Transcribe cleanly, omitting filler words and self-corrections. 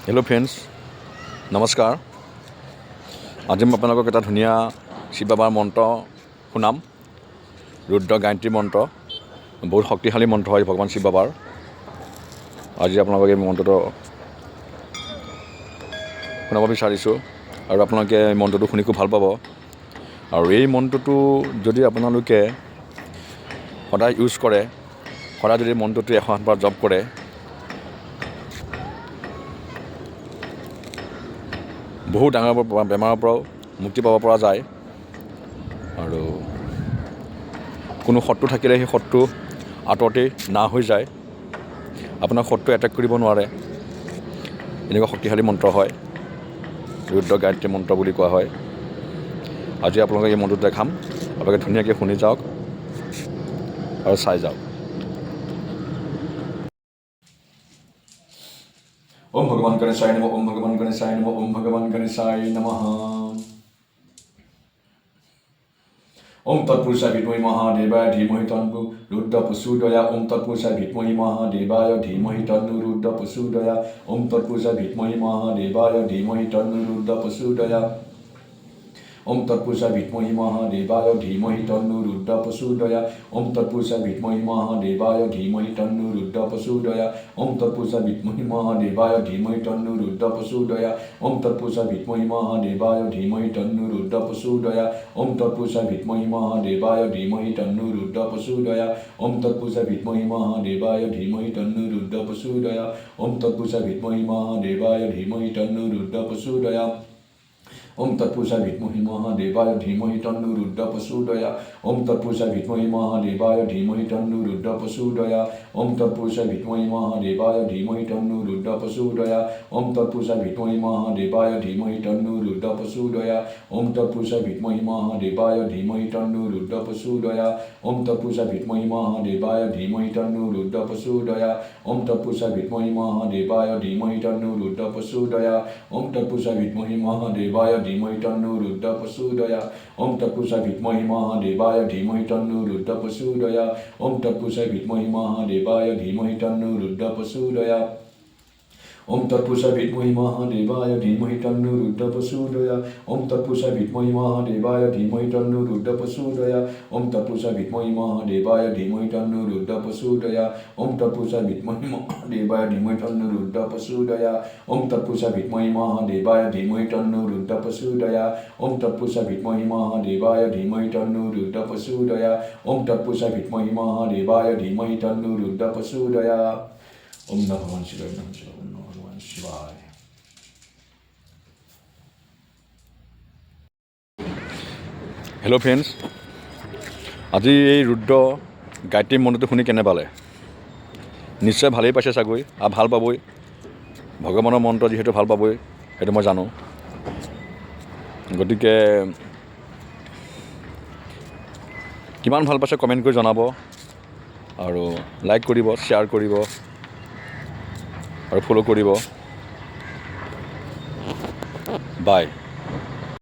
Hello' friends, নমস্কাৰ। আজি মই আপোনালোকক এটা ধুনীয়া শিৱ বাবাৰ মন্ত্ৰ শুনাম। ৰুদ্ৰ গায়ত্ৰী মন্ত্ৰ, বহুত শক্তিশালী মন্ত্ৰ হয় ভগৱান শিৱ বাবাৰ। আজি আপোনালোকে এই মন্ত্ৰটো শুনাব বিচাৰিছোঁ আৰু আপোনালোকে এই মন্ত্ৰটো শুনি খুব ভাল পাব। আৰু এই মন্ত্ৰটো যদি আপোনালোকে সদায় ইউজ কৰে, সদায় যদি মন্ত্ৰটো 108 বাৰ জপ কৰে, বহু ডাঙৰ বেমাৰৰ পৰাও মুক্তি পাব পৰা যায়। আৰু কোনো শত্ৰু থাকিলে সেই শত্ৰু আঁতৰতেই নাশ হৈ যায়। আপোনাৰ শত্ৰু এটেক কৰিব নোৱাৰে, এনেকুৱা শক্তিশালী মন্ত্ৰ হয়। ৰুদ্ৰ গায়ত্ৰী মন্ত্ৰ বুলি কোৱা হয়। আজি আপোনালোকে এই মন্ত্ৰটো দেখাম, আপোনালোকে ধুনীয়াকৈ শুনি যাওক আৰু চাই যাওক। ओम भगवान गणेशाय नमः, ओम भगवान गणेशाय नमः, ओम भगवान गणेशाय नमः। ओम तत्पुरुषाय विद्महे महादेवाय धीमहि तन्नो रुद्र प्रचोदयात्। ओम तत्पुरुषाय विद्महे महादेवाय धीमहि तन्नो रुद्र प्रचोदयात्। ओम तत्पुरुषाय विद्महे महादेवाय धीमहि तन्नो रुद्र प्रचोदयात्। ओम तत्पुरुषाय विद्महे महादेवाय धीमहि तन्नो रुद्र प्रचोदयात्। ओम तत्पुरुषाय विद्महे महादेवाय धीमहि तन्नो रुद्र प्रचोदयात्। ओम तत्पुरुषाय विद्महे महादेवाय धीमहि तन्नो रुद्र प्रचोदयात्। ओम तत्पुरुषाय विद्महे महादेवाय धीमहि तन्नो रुद्र प्रचोदयात्। ओम तत्पुरुषाय विद्महे महादेवाय धीमहि तन्नो रुद्र प्रचोदयात्। ओम तत्पुरुषाय विद्महे महादेवाय धीमहि तन्नो रुद्र प्रचोदयात्। ओम तत्पुरुषाय विद्महे महादेवाय धीमहि तन्नो रुद्र प्रचोदयात्। ओम तत्पुरुषाय विद्महे महादेवाय धीमहि तन्नो रुद्र प्रचोदयात्। ओम तत्पुरुषाय विद्महे महादेवाय धीमहि तन्नो रुद्र प्रचोदयात्। ओम तत्पुरुषाय विद्महे महादेवाय धीमहि तन्नो रुद्र प्रचोदयात्। ओम तत्पुरुषाय विद्महे महादेवाय धीमहि तन्नो रुद्र प्रचोदयात्। ओम तत्पुरुषाय विद्महे महादेवाय धीमहि तन्नो रुद्र प्रचोदयात्। ओम तत्पुरुषाय विद्महे महादेवाय धीमहि तन्नो रुद्र प्रचोदयात्। ओम तत्पुरुषाय विद्महे महादेवाय धीमहि तन्नो रुद्र प्रचोदयात्। ओम तत्पुरुषाय विद्महे महादेवाय धीमहि तन्नो रुद्र प्रचोदयात्। ओम तत्पुरुषाय विद्महे महादेवाय धीमहि तन्नो रुद्र प्रचोदयात्। ओम तत्पुरुषाय विद्महे महादेवाय धीमहि तन्नो रुद्र प्रचोदयात्। ओम तत्पुरुषाय विद्महे महादेवाय धीमहि तन्नो रुद्र प्रचोदयात्। ओम तत्पुरुषाय विद्महे महादेवाय धीमहि तन्नो रुद्र प्रचोदयात्। ओम तत्पुरुषाय विद्महे महादेवाय धीमहि तन्नो रुद्र प्रचोदयात्। ओम तत्पुरुषाय विद्महे महादेवाय धीमहि तन्नो रुद्र प्रचोदयात्। ओम तत्पुरुषाय विद्महे महादेवाय धीमहि तन्नो रुद्र प्रचोदयात्। ओम तत्पुरुषाय विद्महे महादेवाय धीमहि तन्नो रुद्र प्रचोदयात्। ओम तत्पुरुषाय विद्महे महादेवाय धीमहि तन्नो रुद्र प्रचोदयात्। ओम नमः भगवान शिवाय, नमः शिवाय, नमः भगवान शिवाय। হেল্ল' ফ্ৰেণ্ডছ, আজি এই ৰুদ্ৰ গায়ত্ৰী মন্ত্ৰটো শুনি কেনে পালে? নিশ্চয় ভালেই পাইছে চাগৈ, আৰু ভাল পাবই। ভগৱানৰ মন্ত্ৰ যিহেতু ভাল পাবই, সেইটো মই জানো। গতিকে কিমান ভাল পাইছে কমেণ্ট কৰি জনাব, আৰু লাইক কৰিব, শ্বেয়াৰ কৰিব আৰু ফ'ল' কৰিব। বাই।